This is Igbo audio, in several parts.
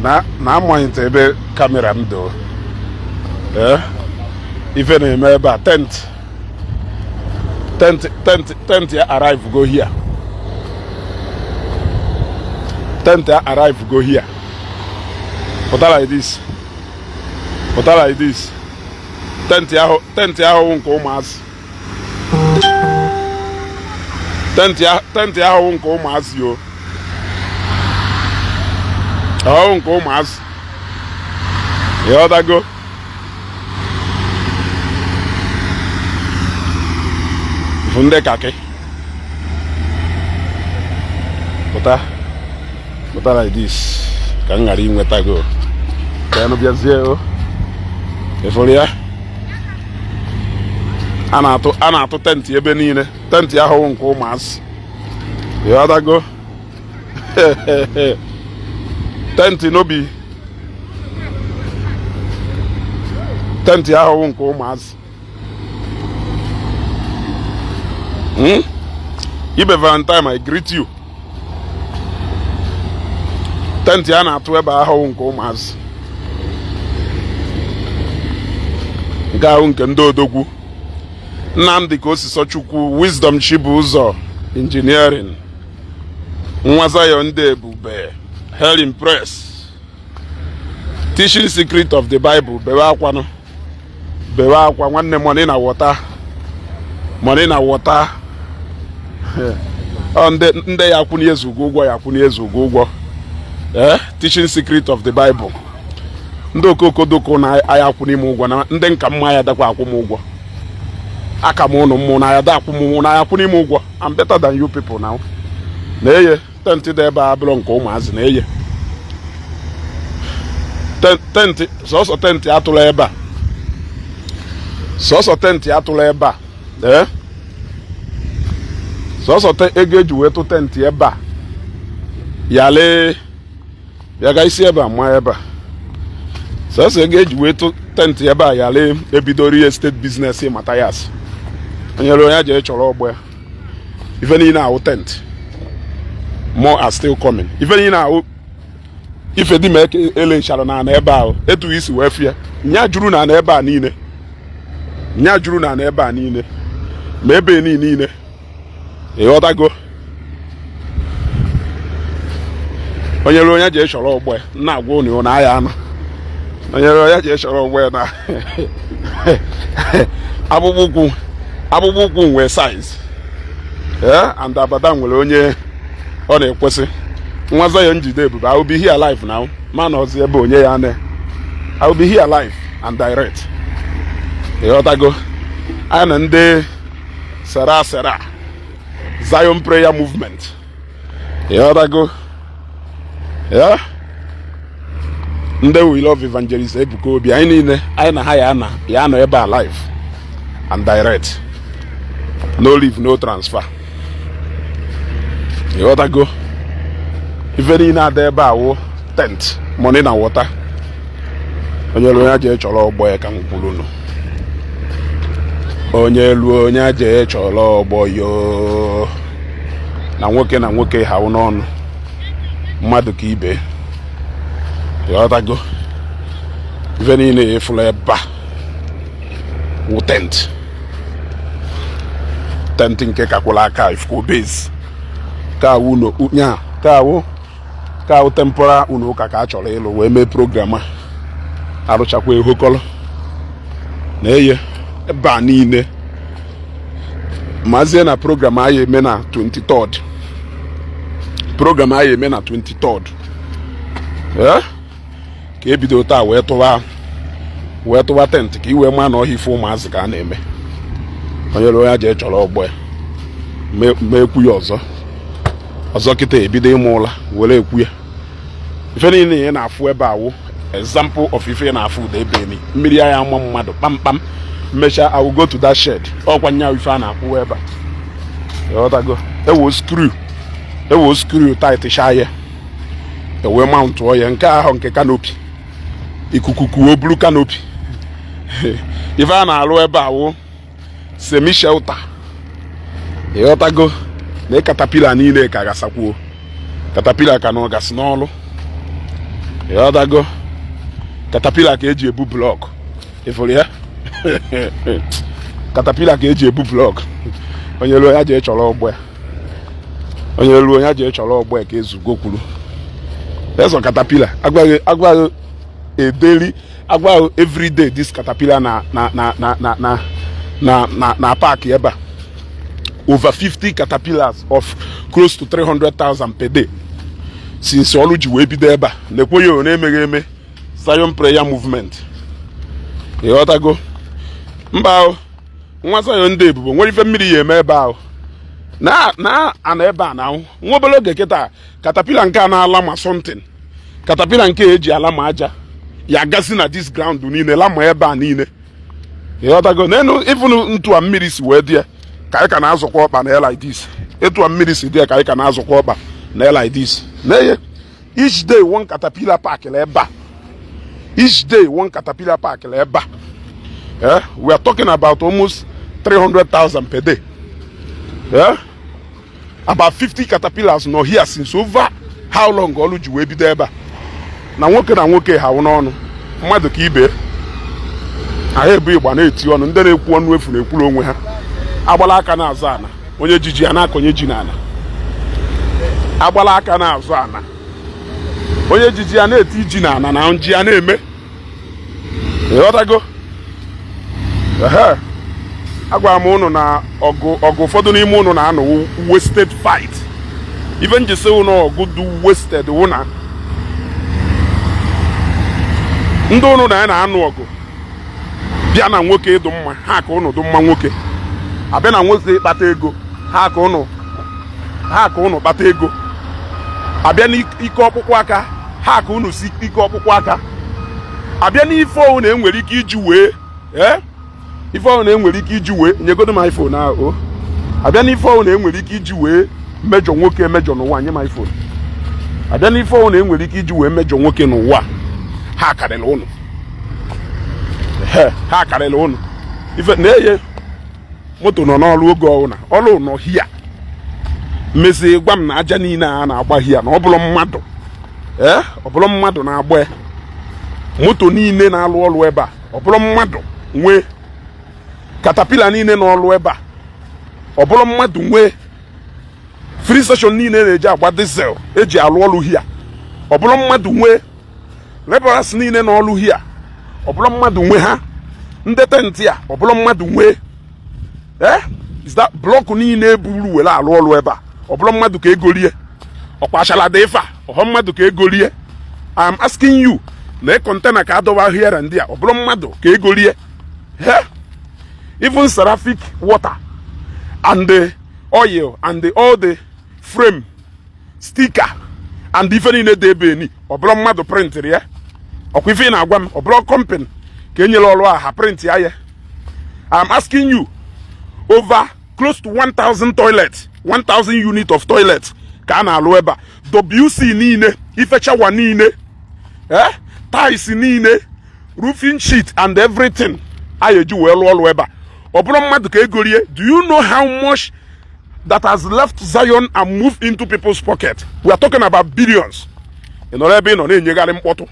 na amanyite ebe kamera m do ife na-eme ebe a tent ya arrive go here. Tent ya arrive go here. Put like this. Put like this. Tent ya ho nko mas. Tent ya ho nko mas yo. Oh nko mas. Yo da go. Funde kake. Put like this. Kan ngari nweta go. Kanu biazie o. Efolia. Ana atu tent ebe niile. Tent ya ho nko mas. Yo da go. Tent no be. Tent ya ho nko mas. Ibe Valentine, I greet you. Tent ya na-atụ ebe ahụ nke ụmụazị. Nke ahụ nke ndị odogwu. Nnamdi ka Osiso Chukwu, Wisdom Chibuzo, Engineering. Nwa Zion Ndị Ebube, Helen Press. Teaching Secret of the Bible, bewe akwa nwanne money na water. Money na water. Ndị ya akwụnye ezugo ụgwọ ya akwụnye ezugo ụgwọ. Teaching Secret of the Bible. Ndị okokodoko na aya akwụnye m ụgwọ na ndị nka mma ya dakwa akwụ m ụgwọ. Aka m ụnụ mmụ na ya da akwụ m na ya akwụnye m ụgwọ. I'm better than you people now. Na-eye tent dị ebe a bụrụ nke ụmụazị na-eye. Tent sọsọ tent atụla ebe a. Sọsọ tent atụla ebe a. Sọsọ ego eji wee tụ tent ebe a. Yale ya ga isi ebe a ma ebe a. Sọsọ ego eji wee tụ tent ebe a yale ebidoro estate business Matthias. Onyere onye je chọrọ ọgbọ ya. Ife niile ahụ tent. More are still coming. Ife niile ahụ ife dị ma ele nchara na ebe ahụ etu isi wee fie. Nya juru na ebe a niile. Nya juru na ebe a niile. Ma ebe niile. Ịghọtago. Onyere onye je chọrọ ọgbọ ya na-agwa unu na aya anọ. Onyere onye je chọrọ ọgbọ ya na abụbụ ụkwụ nwee size. And abada nwere onye ọ na-ekwesị. Nwa Zion Njide Ebube, I will be here alive now. Man ọzọ ebe onye ya ne. I will be here alive and direct. Ịghọtago. Anyị na ndị sera Zion Prayer Movement. Ịghọtago. Ndị We Love Evangelist Ebuka Obi anyị niile anyị na ha ya nọ ebe alive and direct. No leave, no transfer. Ịghọtago. Ife niile ada ebe awụ tent, money na water. Onye elu onye je chọrọ ọgbọ ya ka m kwuru nụ. Onye elu onye je chọrọ ọgbọ yo. Na nwoke ha n'ọnụ. Mmadụ ka ibe. Ịghọtago. Ife niile efula ebe a wụ tent. Tent nke kakwụla aka ifko base. Ka awụ no nya ka awụ tempora unu ụka ka a chọrọ ịlụ wee mee program a. Arụchakwa ehokọlọ. Na-eye ebe a niile. Mazie na program anyị eme na 23rd. Program anyị eme na 23rd. Ka ebido taa wee tụwa tent ka iwe ma na ọhịa ife ụmụazị ka a na-eme. Onye elu onye je chọrọ ọgbọ ya mee ekwu ya ọzọ kịta ebido ịmụ ụla were ekwu ya. Ife niile ya na-afụ ebe awụ example of ife na-afụ ụda ebe ni mmiri ya ama mmadụ kpamkpam. Mmecha I will go to that shed. Ọkwa nya ife a na-akwụ ebe a. Ịghọtago. Ewo screw tight shaye. Ewe mount ya nke ahụ nke canopy. Ikuku kuo blue canopy. Ife a na-alụ ebe awụ semi shelter. Ịghọtago. Na caterpillar niile ka gasakwuo. Caterpillar ka nọ gas n'ọlụ. ịghọtago katapila ka eji ebu blọk ịfụrụ ya katapila ka eji ebu blọk onye ruo ya jee chọrọ ọgbọ ya onye ruo ya jee chọrọ ọgbọ ya ka ezugo kwuru eso katapila agwaghị edeli agwaghị everyday this katapila na park ebe a over 50 caterpillars of close to 300,000 per day since ọrụ ji wee bido ebe a na-ekwe ya na-emeghị eme Zion prayer movement ịghọtago mba ahụ nwa Zion Ndi Igbo nwere ife mmiri ya eme ebe ahụ ana ebe a na ahụ nwa obere oge kịta katapila nke a na-ala ma something katapila nke eji ala ma aja ya agazi na this ground niile lama ebe a niile ịghọtago n'enu ifunu ntu a mmiri si wee dị ka anyị ka na-azụkwa ọkpa na like this etu a mmiri si dị ka anyị ka na-azụkwa ọkpa na like this n'eye each day one caterpillar park ebe a each day one caterpillar park ebe a we are talking about almost 300,000 per day. About 50 caterpillars nọ here since over how long ọlụ ji wee bido ebe a na nwoke ha n'ọnụ mmadụ ka ibe ahụ ebu ịgba na-eti ọnụ ndị na-ekwu ọnụ efu na-ekwuru onwe ha agbala aka na-azụ ana onye jiji ya na-akọnye ji n'ala agbala aka na-azụ ana onye jiji ya na-eti ji n'ala na nji ya na-eme ịghọtago agwara m ụnụ na ọgụ ụfọdụ n'ime ụnụ na-anọ wasted fight ife njisi ụnụ ọgụ du wasted ụna ndị ụnụ na ya na-anụ ọgụ bịa na nwoke ịdụ mma ha ka ụnụ dụ mma nwoke abịa na nwoke ịkpata ego ha ka ụnụ kpata ego abịa n'ike ọkpụkpụ aka ha ka ụnụ si ike ọkpụkpụ aka abịa n'ife ọhụụ na enwere ike iji wee ife ọhụụ na enwere ike iji wee nyegodo m iPhone ahụ abịa n'ife ọhụụ na enwere ike iji wee mejọ nwoke mejọ n'ụwa nye m iPhone abịa n'ife ọhụụ na enwere ike iji wee mejọ nwoke n'ụwa ha karịrị ụnụ ha karịrị ụnụ ife na-eye moto nọ n'ọrụ oge ọhụụ ọrụ nọ hia mezie gwa m na aja niile a na-agba hia na ọ bụrụ mmadụ ọ bụrụ mmadụ na-agba ya moto niile na-alụ ọrụ ebe a ọ bụrụ mmadụ nwee katapila niile n'ọlụ ebe a ọ bụrụ mmadụ nwee free station niile na-eji agba diesel eji alụ ọrụ hia ọ bụrụ mmadụ nwee laborers niile n'ọlụ hia ọ bụrụ mmadụ nwee ha ndị tenti a ọ bụrụ mmadụ nwee is that blọkụ niile eburu were alụ ọrụ ebe a ọ bụrụ mmadụ ka egolie ọkpachala dị ife a ọhọ mmadụ ka egolie I am asking you na kontena ka adọba here ndị a ọ bụrụ mmadụ ka egolie even seraphic water and the oil and all the frame sticker and ife niile dị ebe ni ọ bụrụ mmadụ printịrị ya ọkwa ife ị na-agwa m ọ bụrụ company ka enyere ọrụ a ha print ya I am asking you over close to 1,000 toilets 1,000 unit of toilets ka a na-alụ ebe a WC niile ife chawa niile tiles niile roofing sheet and everything a eji wee lụọ ọrụ ebe a ọ bụrụ mmadụ ka egorie. Do you know how much that has left Zion and moved into people's pocket? We are talking about billions. Ịnọrọ ebe ị nọ na-enyegharị mkpọtụ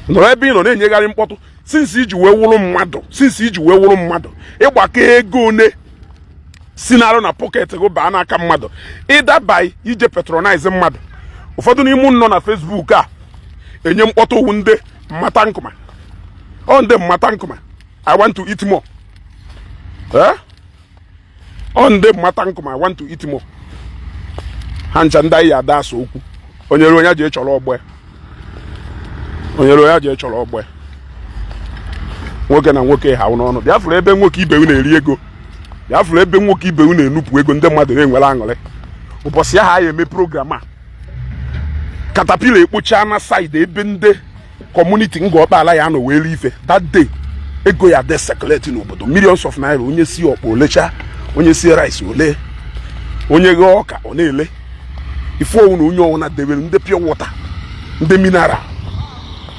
nọrọ ebe ị nọ na-enyegharị mkpọtụ since iji wee wụrụ mmadụ ịgbakọ ego one si na arụ na pocket go baa n'aka mmadụ ịdabai ije patronize mmadụ. Ụfọdụ n'ime nọ na Facebook a enye mkpọtụ owu ndị mmata nkụma ndị mmata nkụma I want to eat more. Ndị mmata nkụma I want to eat more. Ha ncha ndị anyị ada asọ okwu onye ruo onye ji chọrọ ọgbọ ya nwoke na nwoke ha n'ọnụ bịa fụrụ ebe nwoke ibe unu na-eri ego bịa fụrụ ebe nwoke ibe unu na-enupụ ego ndị mmadụ na-enwere aṅụrị ụbọchị ahụ anyị eme program a katapila ekpocha na side ebe ndị community ngọkpala ya nọ wee rie ife that day ego ya de circulate n'obodo millions of naira onye si ọkpa olecha onye si rice ole onye ghe ọka ọ na-ele ife owu na onye ọwụ na debere ndị pure water ndị mineral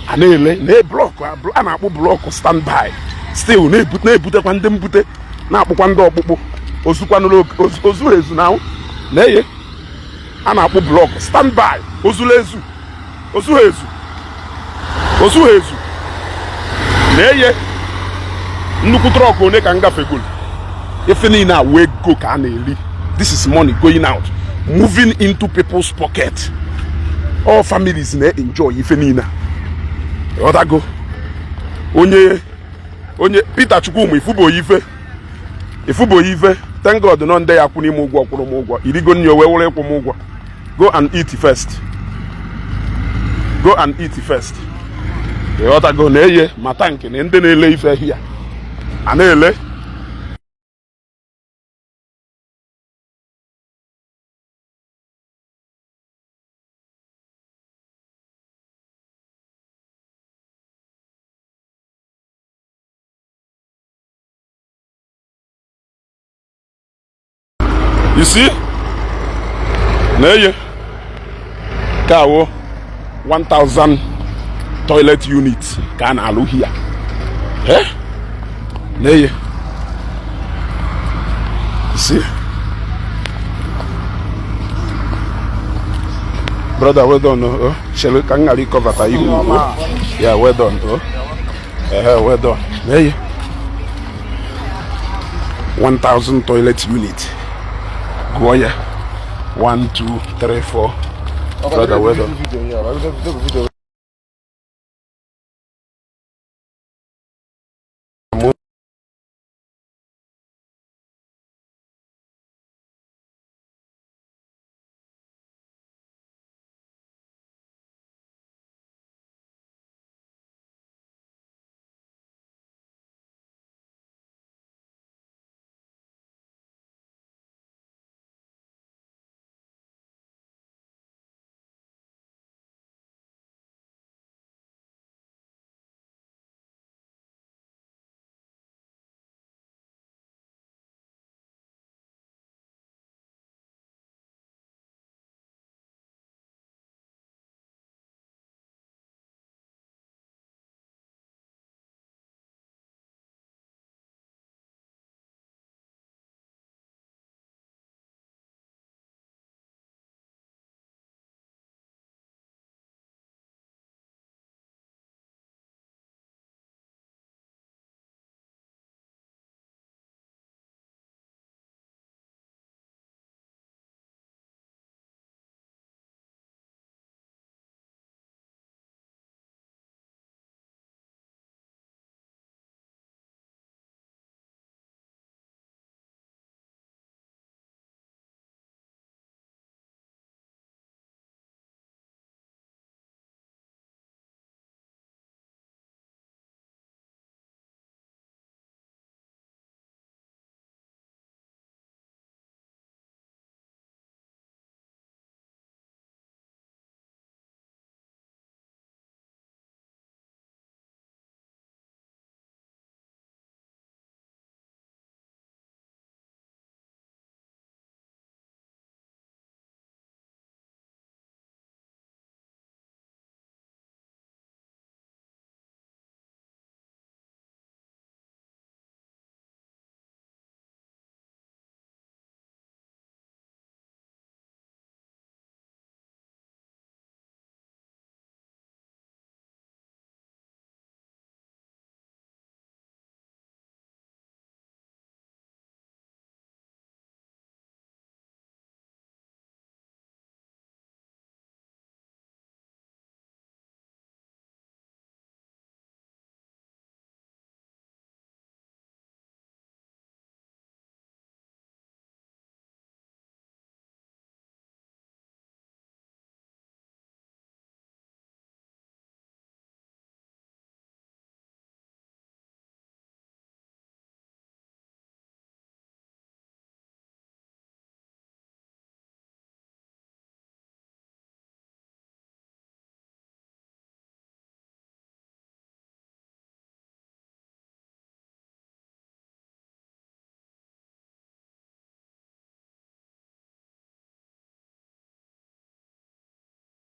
a na-ele na blọkụ a na-akpụ blọkụ standby still na-ebutekwa ndị mbute na-akpụkwa ndị ọkpụkpụ ozu ezu na eye a na-akpụ blọkụ standby ozu ezu osu ezu na-eye nnukwu trọk one ka m gafegolu ife niile a wee go ka a na-eri. This is money going out, moving into people's pocket. All families na-enjoy ife niile a. Ọdago onye Peter Chukwuma ifubo ife thank God no ndị ya kwụ n'ime ụgwọ kwụrụ m ụgwọ irigo nri wee were ịkwụ m ụgwọ. Go and eat first. Go and eat first. Ọdago na-eye ma tanki na ndị na-ele ife hia a na-ele. You see? Neye kawo 1,000 toilet units ka na-alụ here. Eh? Neye. You see? Brother, well done. Oh. Shall we can recover for you? Yeah, well done. Oh. Well done. Neye. 1,000 toilet units. Go on, 1, 2, 3, 4. Brother, well done.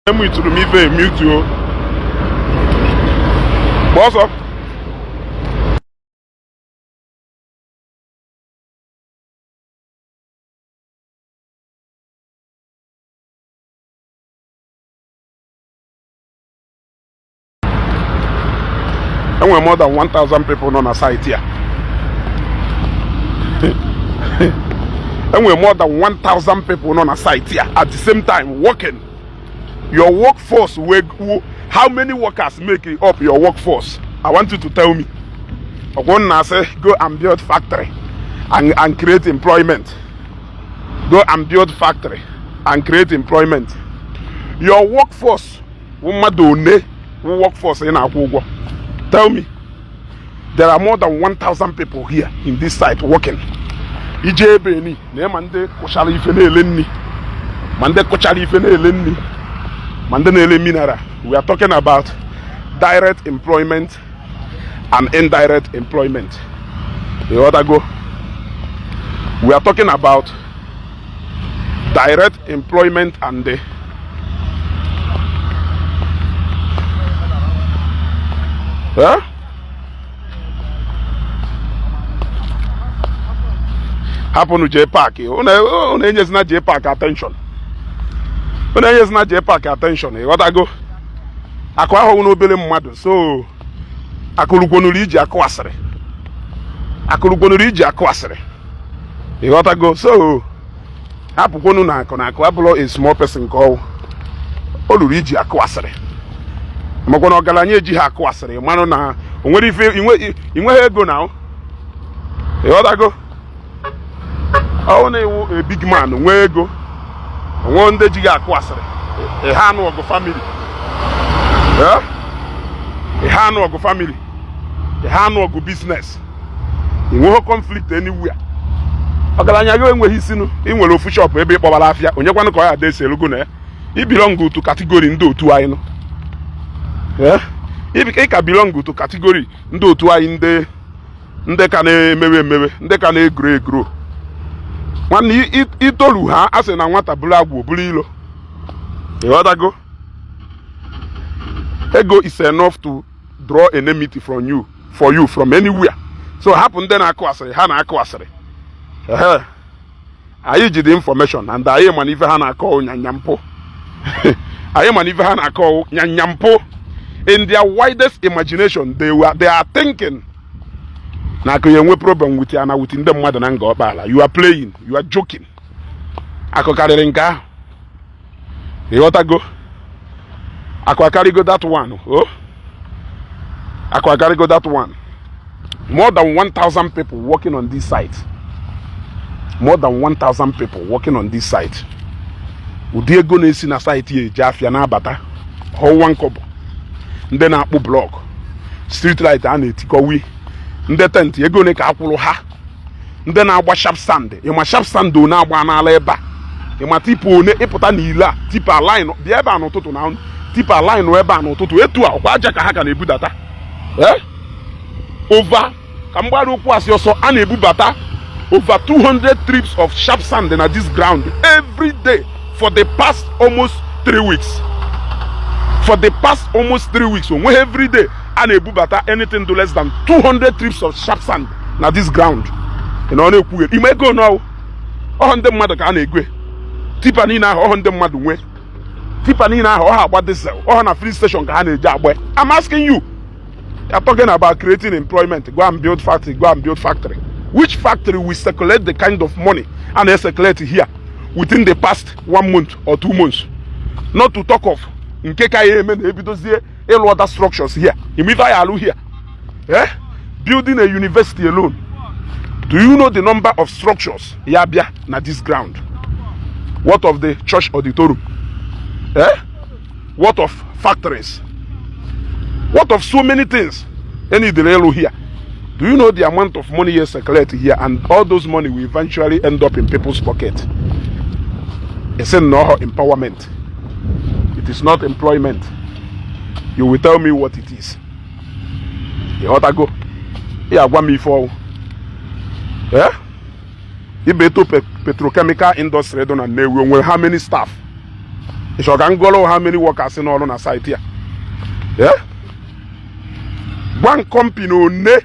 Emu ituru mi ve mute o. What's up? And we're more than 1,000 people on a site here. And we're more than 1,000 people on a site here at the same time working. Your workforce, how many workers make up your workforce? I want you to tell me. One say go and build factory and create employment. Go and build factory and create employment. Your workforce, workforce in Agwu. Tell me, there are more than 1,000 people here in this site working. Ijebeni, ne mande koshali ifene elenni, mande koshali ifene elenni, mande nele minara. We are talking about direct employment and indirect employment. The other go. We are talking about direct employment and the happen to J Park. Una is not J Park attention. Una is not J Park attention. What I go? Akwa ho no bele mmadu. So akulugonuri iji akwasere. Akulugonuri iji akwasere. What I go? So apukonu na akwa a small person call oluri iji akwasere. Makono galanye ji ha akwasere. Mano na onwere ife inwe ego now. What I go? A big man, nwe ego. One day jiga akwasere. A hand of the family. Yeah? A hand of the family. A hand of the business. In no conflict anywhere. Ogalanya yo enwe hisinu, inwe lo fushop ebe kpobala afia. Onye kwanu ko ya dey selugo na. He belong to category ndo otu ayi no. Yeah? He ka belong to category ndo otu ayi nde ka na emewe, nde ka na egro. When itolu ha ase na nwata bulu agwu bulu ilo. The other go. Ego is enough to draw enmity from you, from anywhere. So happen then akwasere, ha na akwasere. I give the information and I am an even ha na call nyanyampo. I am an even ha na call nyanyampo. In their widest imagination, they are thinking. Na kuyenwe problem with you within them mother and go bala. You are playing, you are joking. Ako carry nka. You want to go? Ako carry go that one. Oh? Ako carry go that one. More than 1,000 people working on this site. More than 1,000 people working on this site. Udi ego na esi na site ye jafia na abata. Ho one kobo. Nde na akpu block. Street light a na etikowi. Nde tent ego ne ka akwulu ha. Nde na agba sharp sand. Ima sharp sand o na agba na ala eba. Ima tipo ne iputa ni ila. Tipa line bi eba no tutu na. Tipa line no eba no tutu etu a okwa aja ka ha ka na ebudata. Over kambwa okwu asioso a na ebubata over 200 trips of sharp sand in this ground every day for the past almost 3 weeks. For the past almost 3 weeks, so every day and a bubata anything to less than 200 trips of sharp sand na this ground. You know, you may go now. 100 mmadụ ka na-egwe. Tipa ni na 100 mmadụ nwe. Tipa ni na ha agba diesel. Na free station ka ha na-eje agba. I'm asking you. You're talking about creating employment. Go and build factory. Go and build factory. Which factory will circulate the kind of money and they circulate here within the past 1 month or 2 months? Not to talk of other structures here. Here. Building a university alone. Do you know the number of structures Yabia na this ground? What of the church auditorium? What of factories? What of so many things? Any delay here. Do you know the amount of money you circulate here, and all those money will eventually end up in people's pocket? It's not empowerment. It is not employment. You will tell me what it is. You ought to go. Yeah, want me for. Yeah? Ibeto petrochemical industry don't know how many staff. If you can go how many workers in all on a site here. Yeah? One company don't know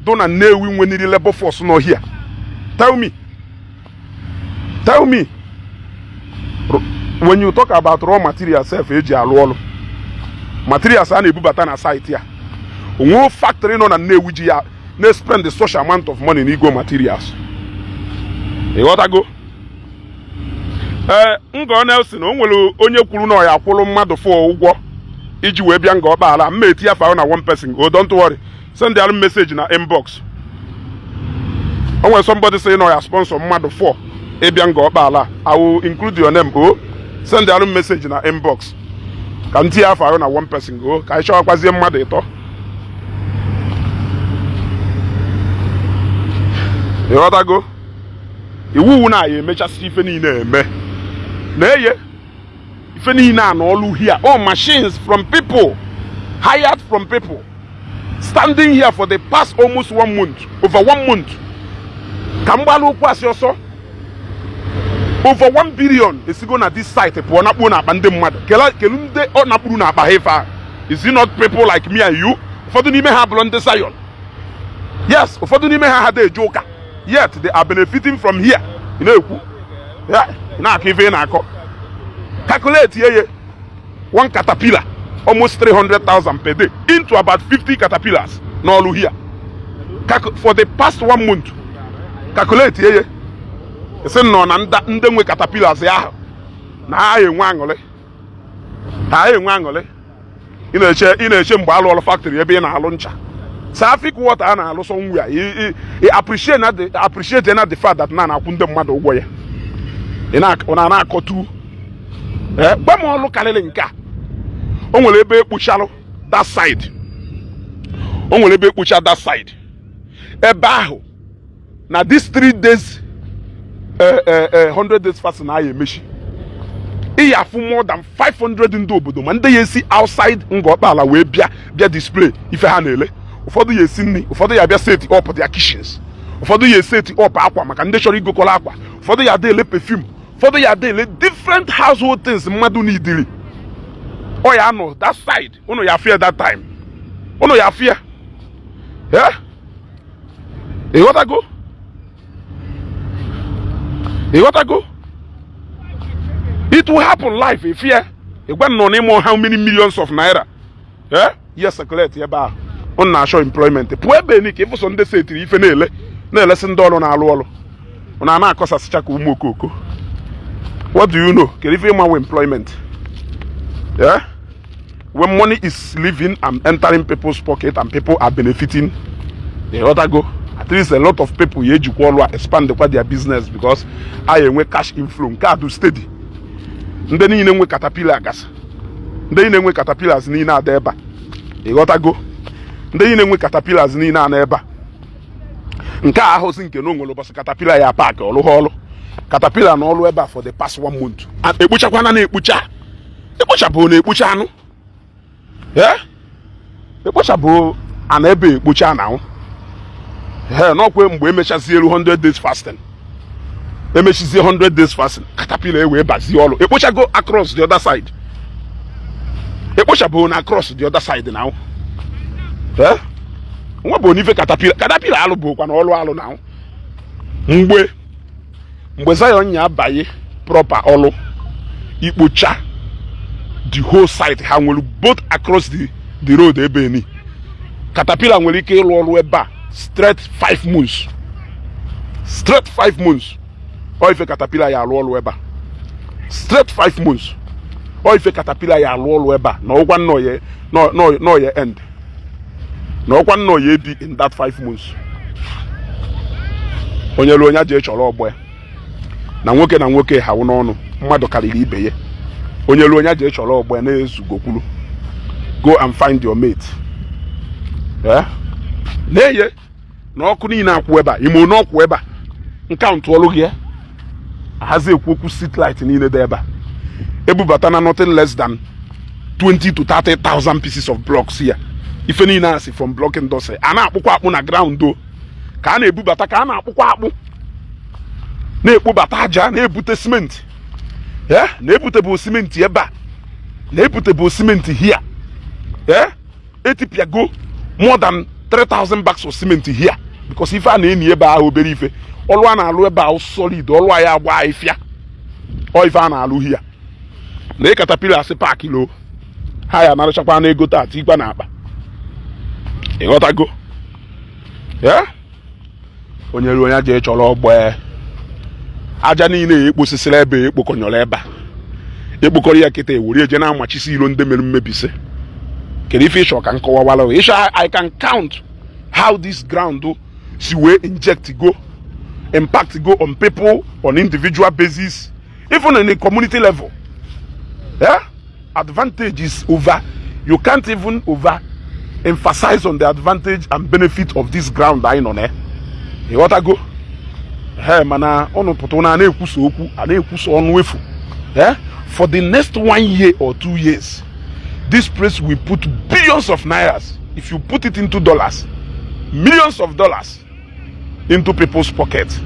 when the labor force not here. Tell me. Tell me. When you talk about raw materials, materials are na site here. onwe factory no na Nnewi ji ya na spend the social amount of money in Igbo materials. Ịghọtago? Ngo Nelson o nwere onye kwuru na ya akwụrụ mmadụ fọ ụgwọ iji wee bịa nga ọkpala mma eti afa na one person. Oh, don't worry, send the message na inbox. And when somebody say no, ya sponsor mmadụ fọ ịbịa nga ọkpala, I will include your name. Oh, send the message na inbox. Ka nti afa na one person go ka ịchọ akwazie mmadụ ịtọ. Ịghọtago? Iwu na ya emechasị ife niile eme. Na-eye ife niile a n'ọlụ here. All machines from people, hired from people, standing here for the past almost 1 month, over 1 month. Ka mgbalụ okwu asị ọsọ over 1 billion esigo na this site pụọ na kpuo na akpa ndị mmadụ. Kelu ndị ọ na-akpuru na akpa ha ife a. Is it not people like me and you? Ụfọdụ n'ime ha bụrụ ndị Zion. Yes, ụfọdụ n'ime ha dị eje ụka. Yet they are benefiting from here. You know, yeah, calculate one caterpillar almost 300,000 per day into about 50 caterpillars. No, here for the past 1 month. Calculate you say no, and caterpillars. Yeah, now I in a shame factory. Be in a launcher. Safik water and I somewhere. He appreciate the fact that Nana couldn't mad away. In a kotu. But more look at Lenka. Only be pushalo that side. Only be push that side. A baho. Now these 3 days, 100 days fast na ye meshi. He have more than 500 in Dobodo. And they see outside Ngopala we bia display if I handle. Ụfọdụ ya esi nri, ụfọdụ ya bịa set up their kitchens, ụfọdụ ya set up akwa maka ndị chọrọ igokola akwa, ụfọdụ ya dele perfume, ụfọdụ ya dele different household things mmadụ n'idiri. Oh ya no, that side, unu ya fear that time. Unu ya fear. Yeah? You gotta go? You gotta go? It will happen live if fear. You got no name on how many millions of naira. Yeah? Yes, circulate here ba. On national employment. Pwe benik if Sunday say to ife na lesson dollar na alu alu. Una na akosa sichaka umokoko. What do you know? Can if you employment? Yeah? When money is leaving and entering people's pocket and people are benefiting, they ought to go. At least a lot of people here expand their business because I am cash inflow. Car do steady. Then you know caterpillar gas. Then you know caterpillars ni na deba. They ought to go. Ndị na-enwe caterpillars niile a na-ebe a nke a ahụzi nke na onwere ụbọchị caterpillar ya paaki ọlụ caterpillar na ọlụ ebe a for the past 1 month ekpuchakwana ekpuchabụ na ekpucha anụ ekpuchabụ ana ebe ekpucha na n'ọkwe mgbe emechazie 100 days fasting emechizie 100 days fasting caterpillar wee bazie ọlụ ekpuchago across the other side ekpuchabụ na across the other side now. Nwa bụ n'ife caterpillar alụ bụ kwa na ọlụ alụ na mgbe Zion nya abaghị proper ọlụ ikpocha the whole site ha nwere both across the road ebe ni caterpillar nwere ike ịlụ ọlụ ebe a straight 5 months o ife caterpillar ya alụ ọlụ ebe a straight 5 months o ife caterpillar ya alụ ọlụ ebe a na ọgwa no ye end. No one no ye be in that 5 months. Onye lo nya je chọrọ ọgbọ ya. Na nwoke ha n'ọnụ mmadụ karịrị ibe ya. Onye lo nya je chọrọ ọgbọ ya na-ezugokwulu. Go and find your mate. Yeah? Na-eye na ọkụ niile akwụ ebe a, imo na ọkwụ ebe a. Nkauntụ ọlụ gị ya. Ahazi ekwu okwu street light niile dị ebe a. Ebubata na nothing less than 20 to 30,000 pieces of blocks here. Ife niile asị from block industry a na-akpụkwa akpụ na ground do ka a na-ebubata ka a na-akpụkwa akpụ na-ekpobata aja na-ebute cement na-ebute bụ cement ebe a na-ebute bụ cement here etipiago more than 3,000 bags of cement here because ife a na-eni ebe ahụ obere ife ọlụ a na-alụ ebe ahụ solid ọlụ a ya agba ifia ọ ife a na-alụ here na caterpillar asị paaki lo ha ya narụchakwa na ego taa tikwa na akpa ịghọtago onye ruo onye je chọrọ ogbe aja niile ekposisiri ebe ekpokọnyọrọ ebe a ekpokọrọ ya kịta ewere eje na-amachisi ilo ndị mere mmebise kedu ife ịchọ ka nkọwawala I can count how this ground si wee inject go impact go on people on individual basis even in a community level. Advantage is over. You can't even over emphasize on the advantage and benefit of this ground I know. You want to go? Mana onu putona na-ekwuso okwu na-ekwuso ọnụ efu. For the next 1 year or 2 years, this place will put billions of nairas. If you put it into dollars, millions of dollars into people's pockets.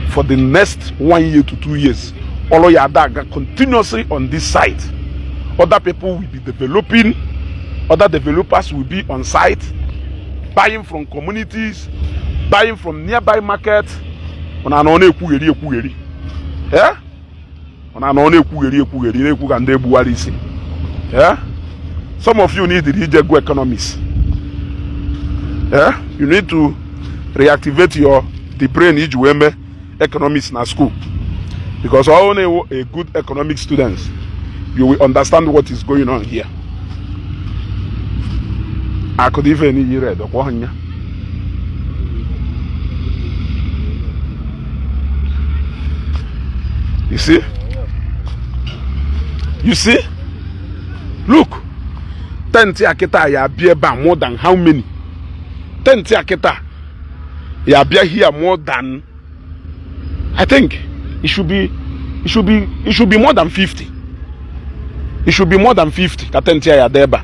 For the next 1 year to 2 years, all of Yadaga continuously on this site. Other people will be developing, other developers will be on site, buying from communities, buying from nearby markets. Some of you need the Isiagu economics. You need to reactivate the brain economics in school, because only a good economic students you will understand what is going on here. I could even read the you see, look, tenti akita ya bieba more than how many? Tenti akita ya bia here more than, I think it should be more than 50. It should be more than 50. Katentia ya deba.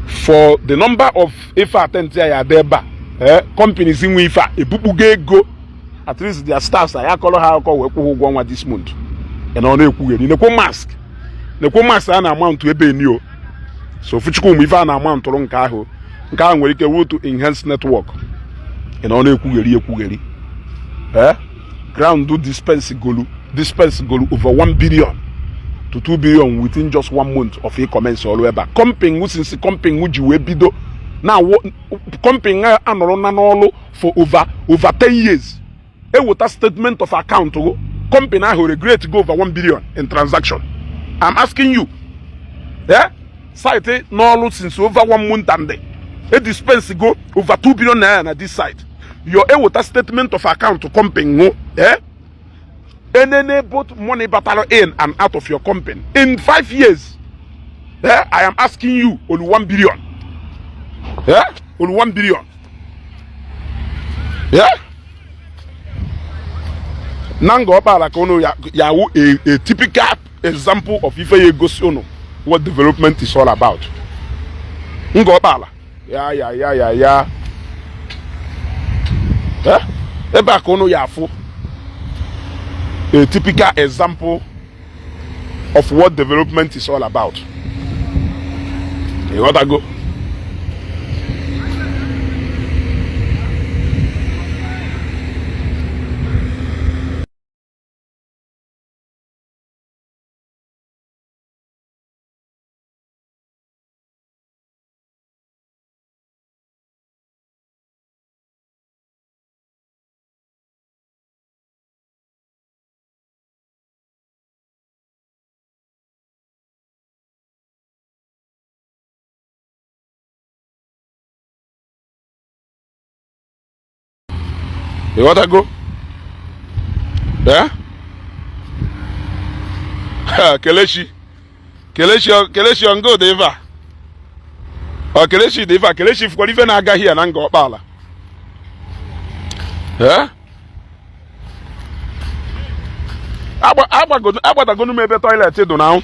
For the number of ifa atentia ya deba, companies in ifa ebubuge go. At least their staffs are yakolo ha ko we ko gwa this month. And on ekugeri ne ko mask. Ne ko mask na amount ebe ni o. So fuchuku mu ifa na amount ro nka ahụ. Nka ahụ nwere ike wo to enhance network. And on ekugeri. Ground do dispense golu over 1 billion to 2 billion within just 1 month of a commence all over. Comping since comping which we bido now comping anoro for over 10 years. A water statement of account company I regret to go over 1 billion in transaction. I'm asking you, site no since over 1 month and a dispense go over 2 billion naira at this site. Your water statement of account to company and both money battle in and out of your company in 5 years. I am asking you only 1 billion. Only 1 billion. Nango opala kono ya a typical example of ife ye gosiono what development is all about. Ngo opala. Ya. Eba kono ya fu. A typical example of what development is all about. You want to go? You want to go? Kelechi on go deva. Oh, Kelechi deva. Kelechi for even aga here and go bala. Agba go no mebe toilet do now.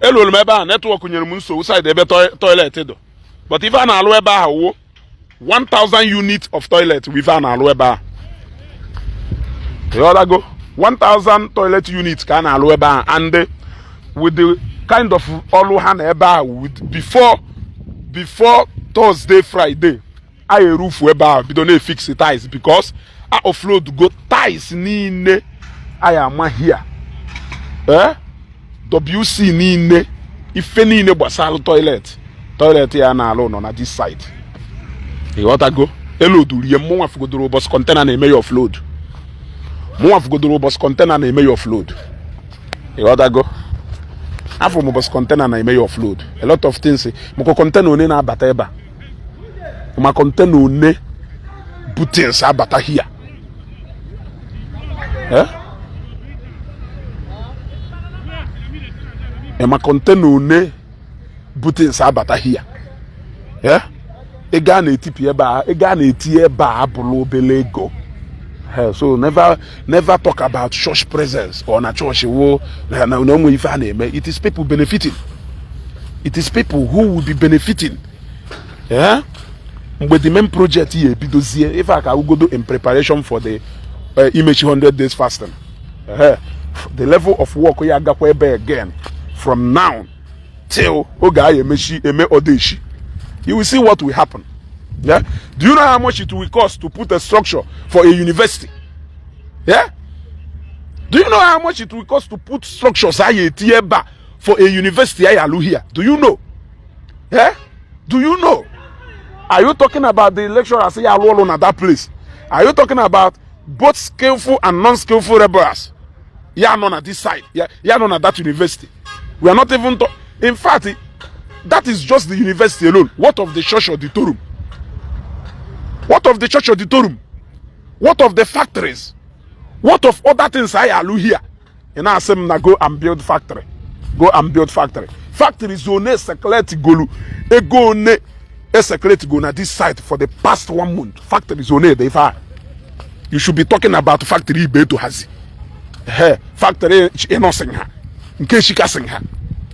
Elo mebe network nyere mu nso side ebe toilet do. But if an alo ebe ha 1,000 units of toilet with an alo ebe. You other go 1,000 toilet units can aloeba and with the kind of oluhan eba with before Thursday, Friday, I roof eba we don't fix the ties because I offload go ties ni I am here. WC ni ife ni basal toilet. toilet ya na alụ nọ na this side. Ịghọtago elodu rie mụnwa fugodoro bus container na-eme ya offload. Mụnwa fugodoro bus container na-eme ya offload. Ịghọtago afọ m bus container na-eme ya offload. A lot of things mụkọ container one na-abata ebe a ma container one butins abata here. Ma container one butins abata here. Ị gaa na-etipi ebe a, ị gaa na-eti ebe a abụrụ obele ego. So never talk about church presence or na church wo na onwe ife a na-eme. It is people benefiting. It is people who will be benefiting. Mgbe the main project here ebidozie ife aka ugodo in preparation for the image 100 days fasting. The level of work ya agakwa ebe again from now till oge a emechi eme odeshi. You will see what will happen. Yeah? Do you know how much it will cost to put a structure for a university? Yeah? Do you know how much it will cost to put structures for a university here? Do you know? Yeah? Do you know? Are you talking about the lecturers alone at that place? Are you talking about both skillful and non-skillful rebels? Yeah, none at this side. Yeah, none at that university. We are not even in fact, that is just the university alone. What of the church auditorium? What of the church auditorium? What of the factories? What of other things I allow here? And I say, go and build factory. Go and build factory. Factory zone security golu. E go ne e security go na this site for the past 1 month. Factory zone they far. You should be talking about factory be to hazi. Factory innocent ha. Nke shika sing ha.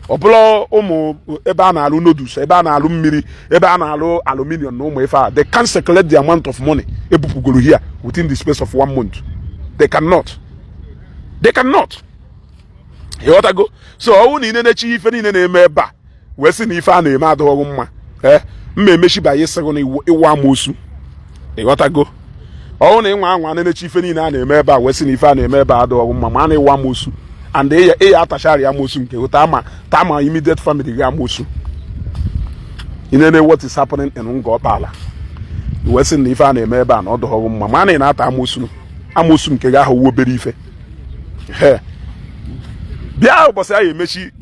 Obolo omo ebe a na-alụ noodles, ebe a na-alụ mmiri, ebe a na-alụ aluminium na ụmụ ife a. They can't circulate the amount of money ebupugoro here within the space of 1 month. They cannot. They cannot. You want to go? So owu ni nene chi ife ni nene eme ebe a. We si na ife a na-eme adọghị mma. Mmemechi ba yesego na iwa amosu. You want to go? Owu na ịnwa anwa nene chi ife ni na na-eme ebe a. We si na ife a na-eme ebe a adọghị mma ma na iwa amosu. And they atashari amosu nke tama immediate family ga amosu. You know what is happening in Ngopala. You were saying if I name ebe an odo ho mma ma na ata amosu nke ga ho obere ife. Bia obosi aye mechi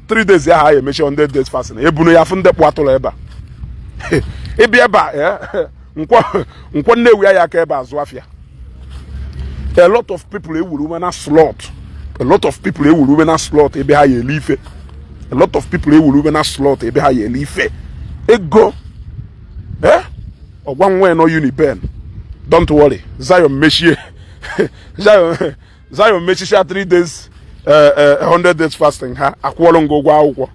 3 days ya aye mechi 100 days fasting. Ebunu ya fu ndekpo atolo ebe. E bia ba nkwo nnewu ya aka ebe azu afia. A lot of people ewuru na slot. A lot of people ewuru na slot ebe ha ye life. A lot of people ewuru na slot ebe ha ye life. Ego. Ogwanwe no unipen. Don't worry. Zion mechie. Zion mechie 3 days 100 days fasting ha akwolo ngogwa akwụkwọ.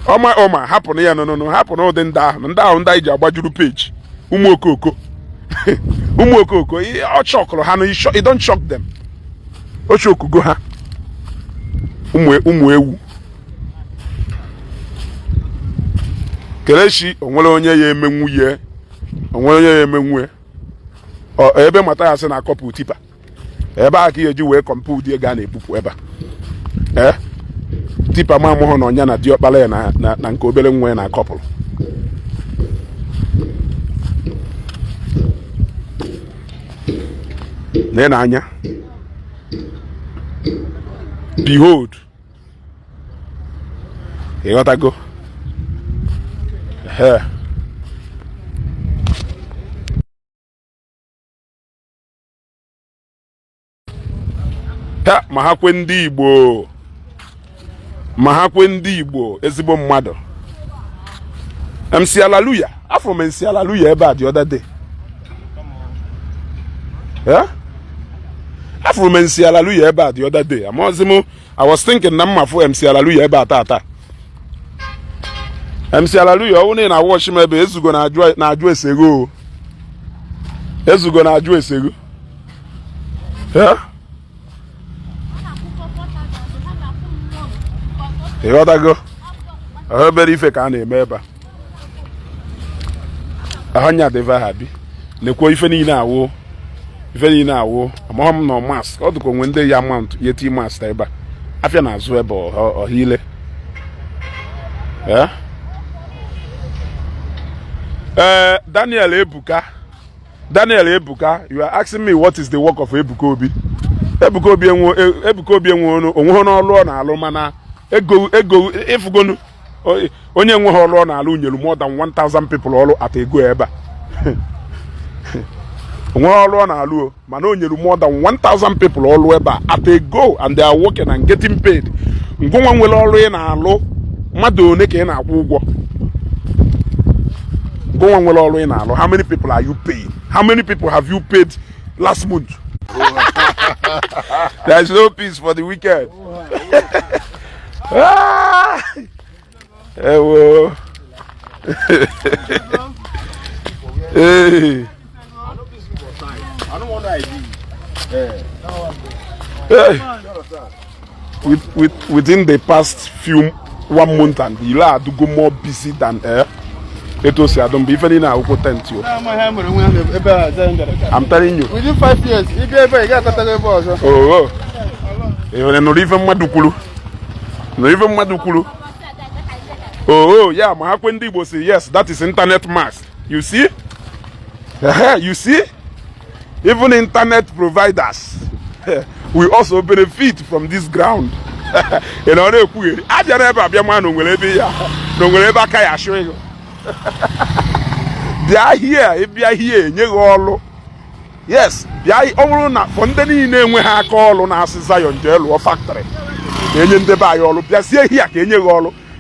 Oma happen ya no happen all den nda iji agbajuru page. Ụmụ okoko. Ụmụ okoko o chokoro ha no you don't shock them. O chokugo ha. Ụmụ ewu. Kelechi onwere onye ya emenwu ye. Onwere onye ya emenwu. Ebe mata ya sị na akọpụ tipa. Ebe a ka eji wee kọmpu die ga na ebupu ebe. Tipa ma amụhụ na ọnya na diọkpala ya na nke obere nwa na akọpụrụ. Na anya. Behold. You gotta go. Mahakwe Ndi Igbo. Mahakwe Ndi Igbo ezigbo mmadụ. MC Hallelujah. Afro MC Hallelujah ebe a the other day. Afro MC Hallelujah ebe a the other day. I was thinking na mma for MC Hallelujah ebe a tata. MC Hallelujah only na watch me ebe ezugo na aju esego. Ezugo na aju esego. You gotta go. I heard very fake and remember. Ahanya deva happy. Nekwo ife ni na wo. Ife ni na wo. Amahom no mask. All the when they amount yeti mask eba. Afia na azu eba o hile. Daniel Ebuka. Daniel Ebuka, you are asking me what is the work of Ebuka Obi. Ebuka Obi onwe no ọlụ na alụ mana ego ifugonu onye nwe ọlụ na alụ nyelu more than 1,000 people ọlụ at ego ebe. Onwe ọlụ na alụ mana o nyelu more than 1,000 people ọlụ ebe at ego and they are working and getting paid. Ngwa nwere ọlụ na alụ mmadụ one ka ị na-akwụ ụgwọ. How many people are you paying? How many people have you paid last month? There is no peace for the wicked. Hey. Within the past 1 month and you are to go more busy than it was I don't be even now tent you. I'm telling you. Within 5 years, if you ever get a boss. Oh, not even Madukulu. Not even Madukulu. Oh, yeah, my Ndi Igbo say yes, that is internet mass. You see? You see? Even internet providers we also benefit from this ground. You know, I don't ever be a man who will be here. They are here, if they are here, yes, they are all not from the name we have called on us Zion jail or factory.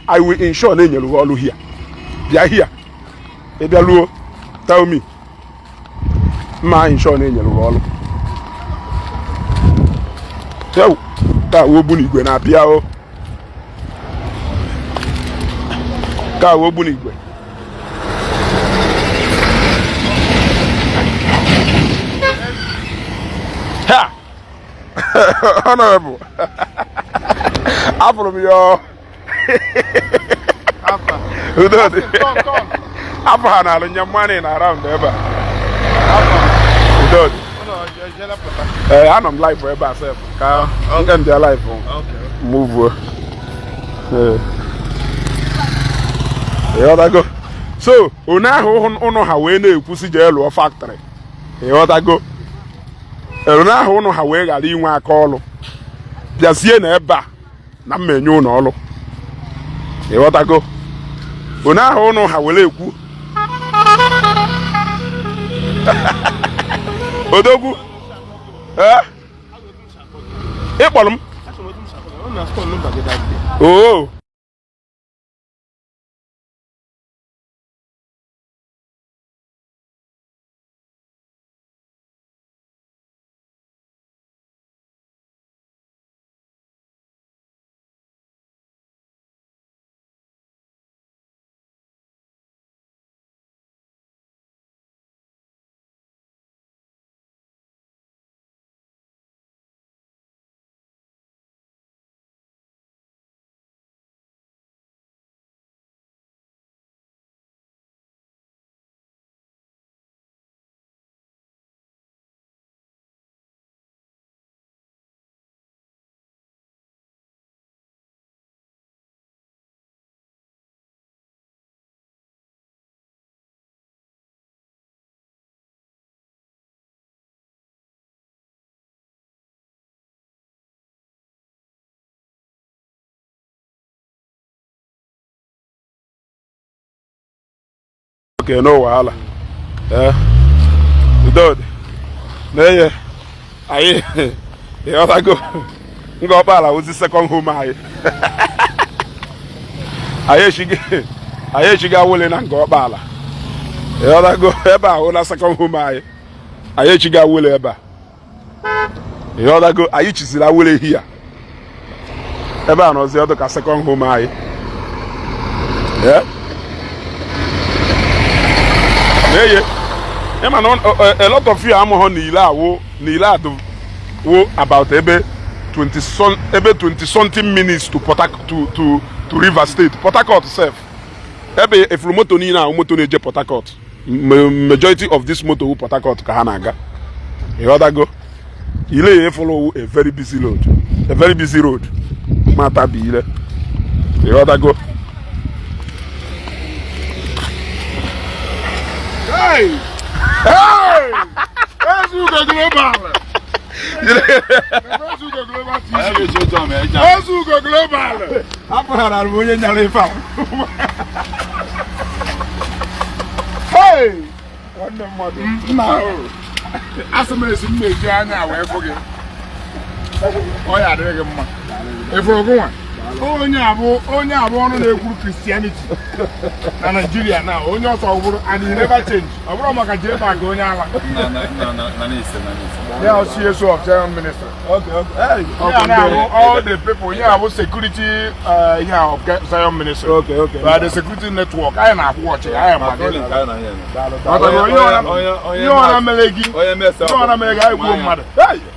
I will ensure you all here. They are here. If they are low, tell me. My insurance you all. So that will be going to be out. That will be going. Ha! Honorable. After me, yo. Who does it? After your money around there. Who does it? I'm live for myself. I'm going to live. Move. Yeah, go. So, ono ha we na ekwusi je lo factory. Yeah, go. Ono ha ono ha we gara inwe aka olu. Biazie na eba na mmenyu ụlọ ọlụ. Yeah, go. Ono ha ono ha wele ekwu. Odogwu. Ịkpọrọ m. Oh. Okay, no wahala. Dude. Yeah. I other go. Go bala was the second home I. She got willing and go bala. The other go eba on second home I. She got willing eba. The other go I is that willing here. Eba no the other second home I. Yeah. Yeah. A lot of you are on Nila about 20 something minutes to River State. Port Harcourt itself. If you moto ni na moto neje Port Harcourt. Majority of this moto who Port Harcourt kahanaga. You other go. Ile follow a very busy road. A very busy road. Mata bi ile. You other go. Hey! Hey! Let's do the global. Let's do the global. Let's do the global. I'm going to Hey! What the mother? No. As a medicine, make you away for you. Oh, yeah, there you go. If we're going. Onye abụọ na-ekwu Christianity na Nigeria now onye ọsọ ọbụrụ and he never change ọ bụrụ maka jee bag onye ala yeah CSO of Zion minister okay all the people here have security here of Zion minister okay but the security network I na watch I am onye ona melegi I gbuo mmadụ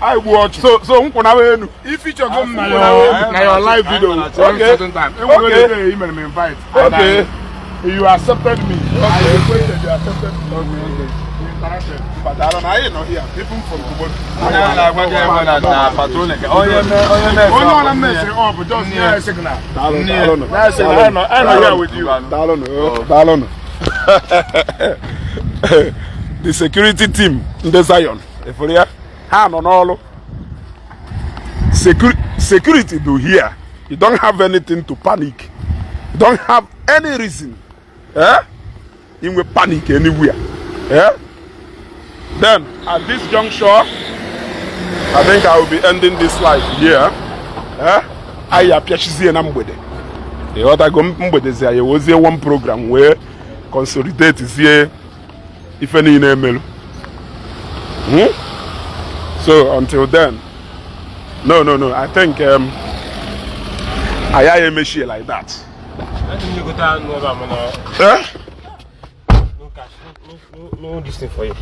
I gbuo ọchị so nkwụna enu if you go na your live video certain time. Okay. You may invite. Okay. You accepted me. Okay. I requested you accepted me. Okay. We interacted. But I don't know. I know here. People from Bobble. I'm messing up. Just near a signal. I know here with you. The security team in the Zion. If we are, all security do here. You don't have anything to panic. You don't have any reason. You will panic anywhere. Then, at this juncture, I think I will be ending this live here. I appreciate you. What I go there was one program where consolidate is here. If any email. So until then, no. I think I am a share like that. No, this thing for you.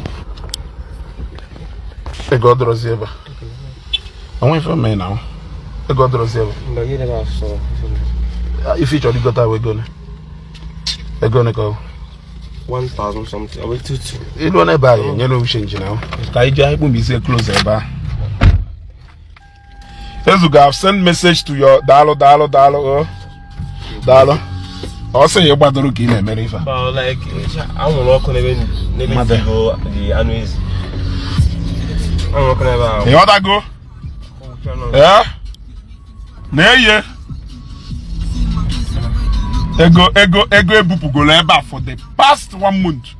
A God Rosieva. I'm waiting for me now. A God Rosieva. If each of you got that, we're gonna go. 1,000 something. I will do too. You don't buy it, you know, we change now. I won't be so close ever. I've sent message to your dollar. Also, you're about to look in America. But like, I'm working even the annuals. I'm working about. You want to go? Yeah? Yeah. Ego bupu go leba for the past 1 month.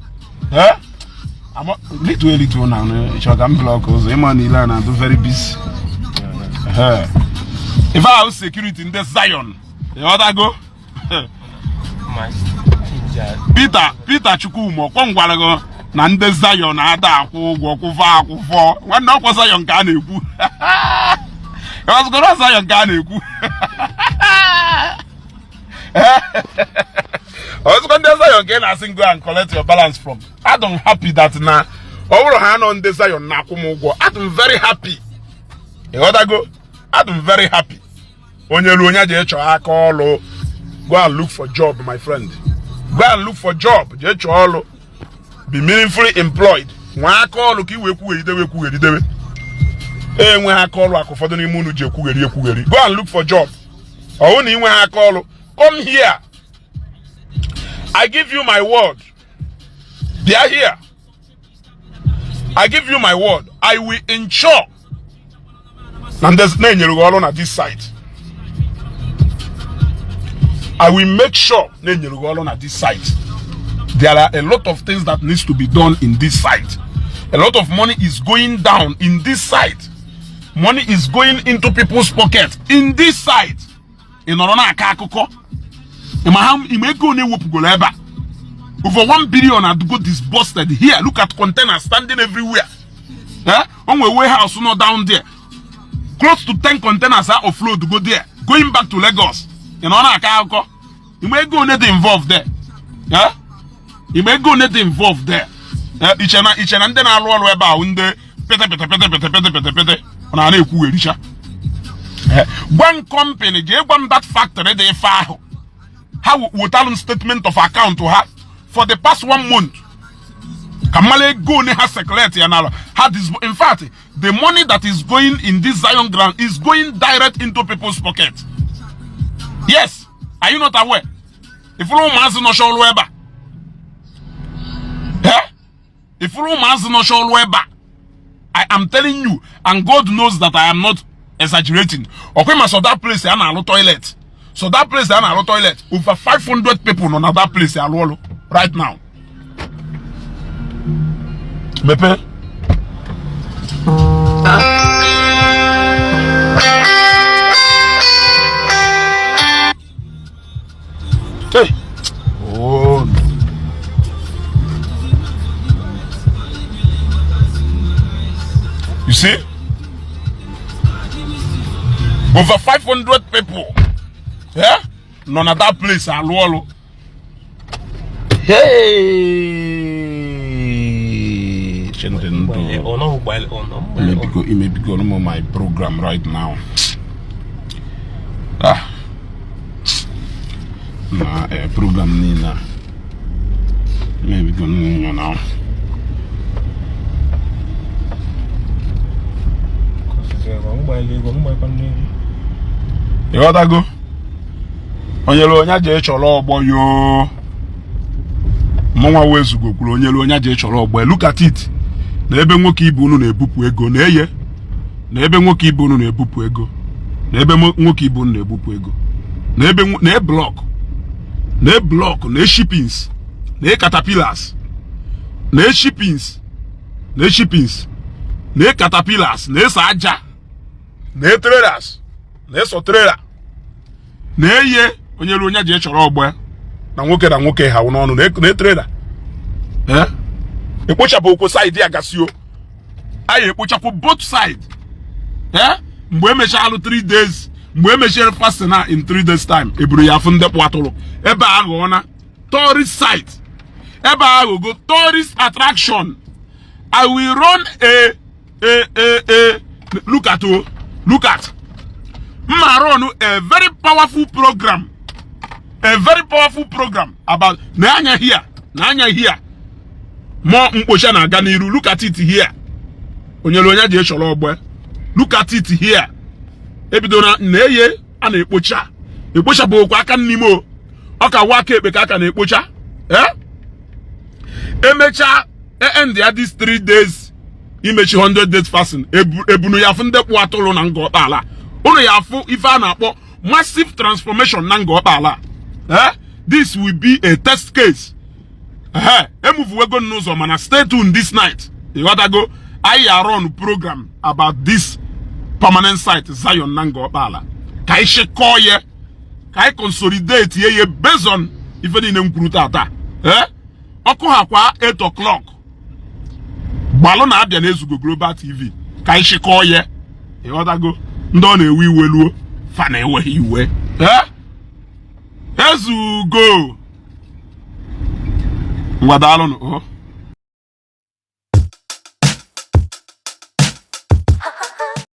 I'm little now. I'm block because I'm very busy. If I have security in the Zion, you want to go? Peter Chukwumo, Kongwalago, Nande Zion, Ada, Kuva, when no was Zion Ganeku. I was going to Zion Ganeku. I was going to Zion again, I think go and collect your balance from. I'm happy that now, over hand on the Zion Nakumogo. I'm very happy. You want to go? I'm very happy. Go and look for job, my friend. Go and look for job. Be meaningfully employed. When I call, look, go and look for job. Only when I call, come here. I give you my word. They are here. I give you my word. I will ensure. And there's no on at this site. I will make sure on at this site. There are a lot of things that needs to be done in this site. A lot of money is going down in this site. Money is going into people's pockets in this site. In Orona Kakoko. Over 1 billion had got disbursed here. Look at containers standing everywhere. On my warehouse, not down there. Close to 10 containers are offload to go there. Going back to Lagos. You know, you may go net involved there. You may go net involved there. Each and then I'll roll about when the one company gave one that factory they file. How would tell statement of account to her for the past 1 month? Kamale go ne has security and all. In fact, the money that is going in this Zion ground is going direct into people's pockets. Yes, are you not aware? If you don't know, If you no show I am telling you, and God knows that I am not exaggerating. Okay, so that place I have toilet. So that place I have toilet. Over 500 people on that place right now. Mepe. Hey. Oh. You see? Over 500 people. Yeah? None of that place are low. Hey! It may be going on my program right now. Program Nina. Maybe going on now. You got to go? Onyelo onya je cholo ogbo yo. Monwa wezugo kwuru onyelo onya je cholo ogbo. Look at it. Na ebe nwoke ibu unu na-ebupụ ego na eye. Na ebe nwoke ibu unu na-ebupụ ego. Na ebe nwoke ibu unu na-ebupụ ego. Na ebe na block. Na block, na shippings. Na caterpillars. Na shippings. Na shippings. Na caterpillars, na saja. Na traders. Na so trader. Na eye onyelo onya je choro ogbo na nwoke ha n'ọnụ na trader ekpochapụ okwo side agasio ayi ekpochapụ both side mgbe emechaalụ 3 days mgbe emechara fast na in 3 days time eburu ya afụ ndekpụ atụrụ ebe ahụ na tourist site ebe ahụ go tourist attraction. I will run a look at run a very powerful program. A very powerful program about Nanya here. More mposha na ganiru. Look at it here. Onyelonya je cholo ogbo. Look at it here. Ebidona neye ana ekpocha. Ekpocha bo kwa aka nnimo. Oka waka ekpe ka aka na ekpocha. Emecha end these 3 days. Imechi 100 days fasting. Ebunu ya fu ndekwu atụrụ na ngo ala. Unu ya fu ife a na-akpọ massive transformation na ngo ala. This will be a test case. Move we go n'ụzọ mana stay tuned this night. You gotta go. I run program about this permanent site Zion Nango Bala. Kai sheko ye. Kai consolidate ye based on even in Mkurutata. Oko hakwa 8 o'clock. Balo na abia nezugo Global TV. Kai sheko ye. You gotta go. Ndo na ewi weluo. Fana ewe iwe. Ezugo. Ngwadalo no.